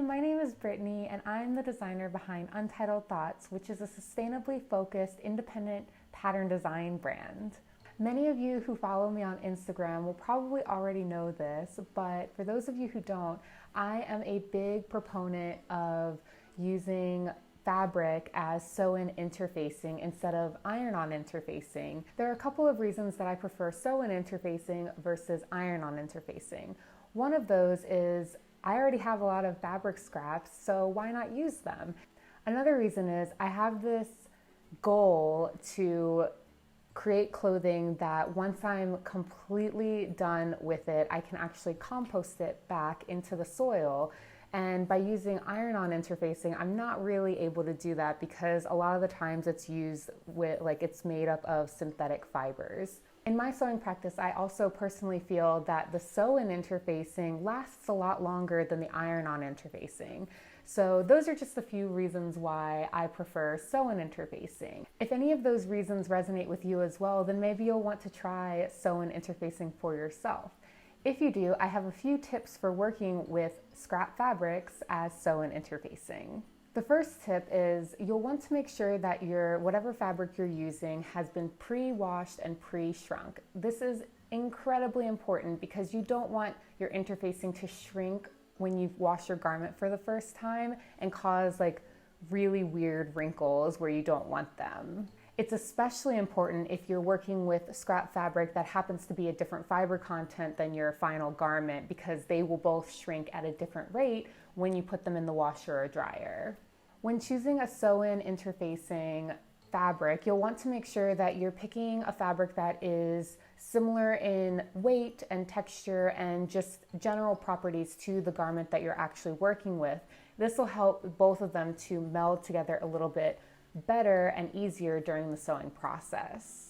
my name is Brittany and I'm the designer behind Untitled Thoughts, which is a sustainably focused independent pattern design brand. Many of you who follow me on Instagram will probably already know this, but for those of you who don't, I am a big proponent of using fabric as sew-in interfacing instead of iron-on interfacing. There are a couple of reasons that I prefer sew-in interfacing versus iron-on interfacing. One of those is I already have a lot of fabric scraps, so why not use them? Another reason is I have this goal to create clothing that once I'm completely done with it, I can actually compost it back into the soil. And by using iron-on interfacing, I'm not really able to do that because a lot of the times it's used with, it's made up of synthetic fibers. In my sewing practice, I also personally feel that the sew-in interfacing lasts a lot longer than the iron-on interfacing. So those are just a few reasons why I prefer sew-in interfacing. If any of those reasons resonate with you as well, then maybe you'll want to try sew-in interfacing for yourself. If you do, I have a few tips for working with scrap fabrics as sew-in interfacing. The first tip is you'll want to make sure that whatever fabric you're using has been pre-washed and pre-shrunk. This is incredibly important because you don't want your interfacing to shrink when you wash your garment for the first time and cause really weird wrinkles where you don't want them. It's especially important if you're working with scrap fabric that happens to be a different fiber content than your final garment because they will both shrink at a different rate when you put them in the washer or dryer. When choosing a sew-in interfacing fabric, you'll want to make sure that you're picking a fabric that is similar in weight and texture and just general properties to the garment that you're actually working with. This will help both of them to meld together a little bit better and easier during the sewing process.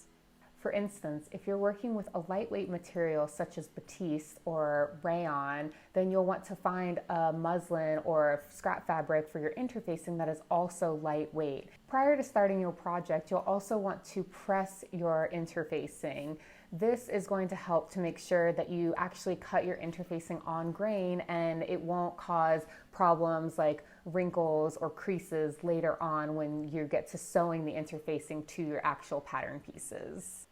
For instance, if you're working with a lightweight material such as batiste or rayon, then you'll want to find a muslin or scrap fabric for your interfacing that is also lightweight. Prior to starting your project, you'll also want to press your interfacing. This is going to help to make sure that you actually cut your interfacing on grain and it won't cause problems like wrinkles or creases later on when you get to sewing the interfacing to your actual pattern pieces.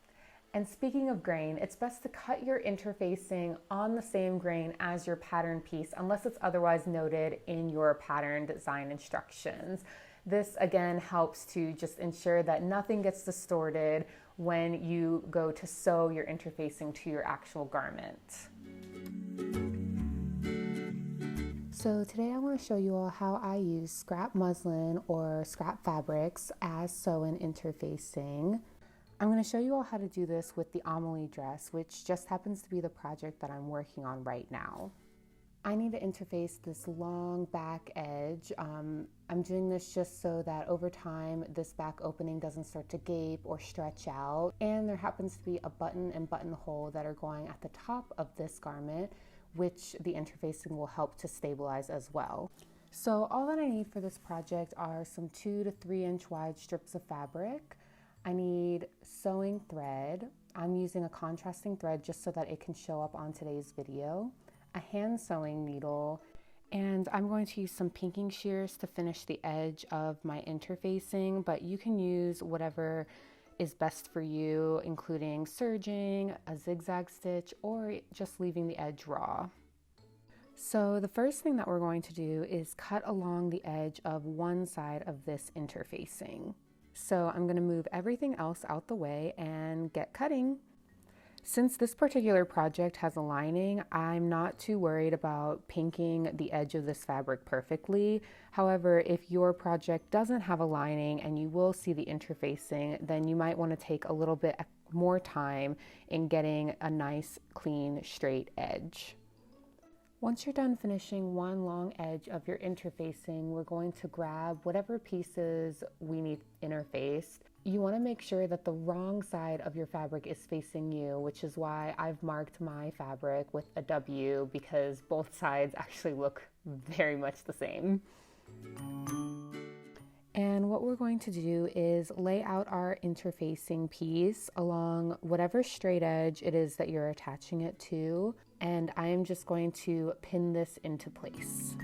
And speaking of grain, it's best to cut your interfacing on the same grain as your pattern piece unless it's otherwise noted in your pattern design instructions. This again helps to just ensure that nothing gets distorted when you go to sew your interfacing to your actual garment. So today I want to show you all how I use scrap muslin or scrap fabrics as sew-in interfacing. I'm going to show you all how to do this with the Amelie dress, which just happens to be the project that I'm working on right now. I need to interface this long back edge. I'm doing this just so that over time this back opening doesn't start to gape or stretch out. And there happens to be a button and buttonhole that are going at the top of this garment, which the interfacing will help to stabilize as well. So all that I need for this project are some 2 to 3 inch wide strips of fabric. I need sewing thread. I'm using a contrasting thread just so that it can show up on today's video, a hand sewing needle, and I'm going to use some pinking shears to finish the edge of my interfacing, but you can use whatever is best for you, including serging, a zigzag stitch, or just leaving the edge raw. So the first thing that we're going to do is cut along the edge of one side of this interfacing. So I'm going to move everything else out the way and get cutting. Since this particular project has a lining, I'm not too worried about pinking the edge of this fabric perfectly. However, if your project doesn't have a lining and you will see the interfacing, then you might want to take a little bit more time in getting a nice, clean, straight edge. Once you're done finishing one long edge of your interfacing, we're going to grab whatever pieces we need interfaced. You want to make sure that the wrong side of your fabric is facing you, which is why I've marked my fabric with a W because both sides actually look very much the same. And what we're going to do is lay out our interfacing piece along whatever straight edge it is that you're attaching it to. And I am just going to pin this into place.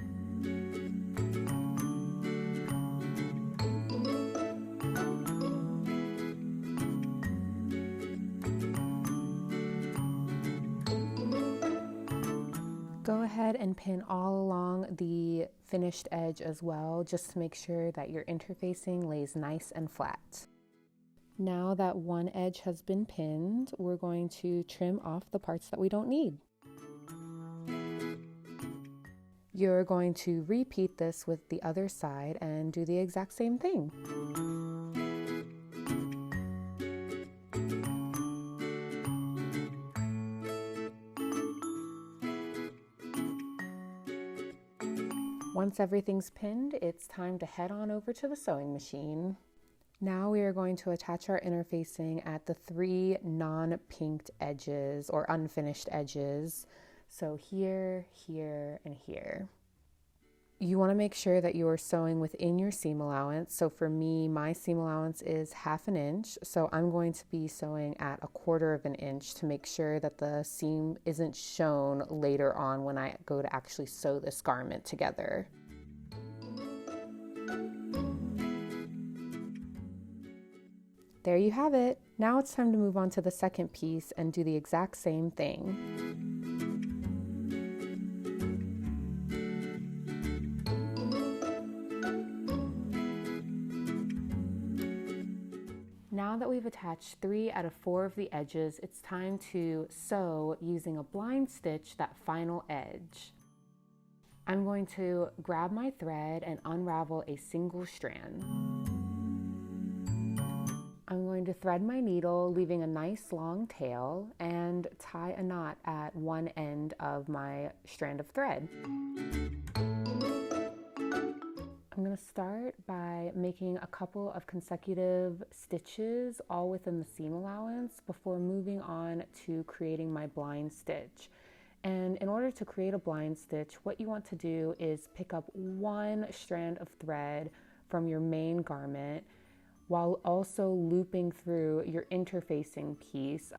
ahead and pin all along the finished edge as well, just to make sure that your interfacing lays nice and flat. Now that one edge has been pinned, we're going to trim off the parts that we don't need. You're going to repeat this with the other side and do the exact same thing. Once everything's pinned, it's time to head on over to the sewing machine. Now we are going to attach our interfacing at the 3 non-pinked edges or unfinished edges. So here, here, and here. You want to make sure that you are sewing within your seam allowance. So for me, my seam allowance is 1/2 inch. So I'm going to be sewing at 1/4 inch to make sure that the seam isn't shown later on when I go to actually sew this garment together. There you have it. Now it's time to move on to the second piece and do the exact same thing. Now that we've attached 3 out of 4 of the edges, it's time to sew using a blind stitch that final edge. I'm going to grab my thread and unravel a single strand. I'm going to thread my needle, leaving a nice long tail, and tie a knot at one end of my strand of thread. I'm going to start by making a couple of consecutive stitches all within the seam allowance before moving on to creating my blind stitch. And in order to create a blind stitch, what you want to do is pick up one strand of thread from your main garment while also looping through your interfacing piece.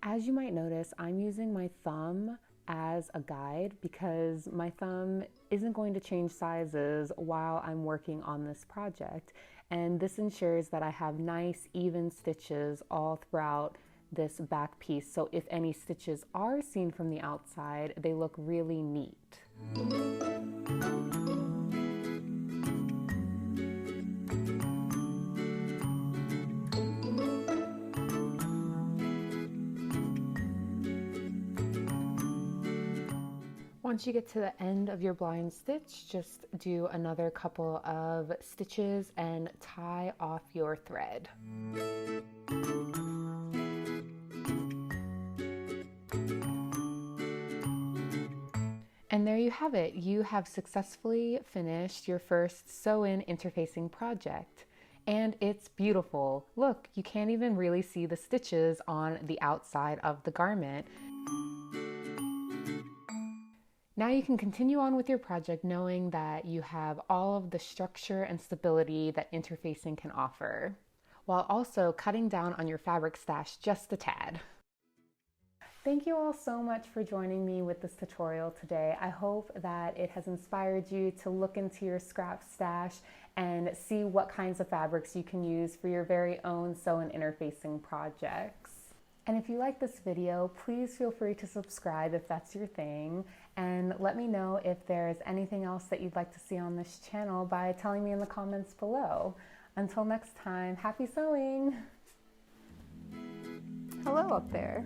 As you might notice, I'm using my thumb as a guide because my thumb isn't going to change sizes while I'm working on this project. And this ensures that I have nice, even stitches all throughout this back piece. So if any stitches are seen from the outside, they look really neat. Once you get to the end of your blind stitch, just do another couple of stitches and tie off your thread. And there you have it. You have successfully finished your first sew-in interfacing project. And it's beautiful. Look, you can't even really see the stitches on the outside of the garment. Now you can continue on with your project knowing that you have all of the structure and stability that interfacing can offer, while also cutting down on your fabric stash just a tad. Thank you all so much for joining me with this tutorial today. I hope that it has inspired you to look into your scrap stash and see what kinds of fabrics you can use for your very own sew-in interfacing projects. And if you like this video, please feel free to subscribe if that's your thing, and let me know if there's anything else that you'd like to see on this channel by telling me in the comments below. Until next time, happy sewing! Hello up there.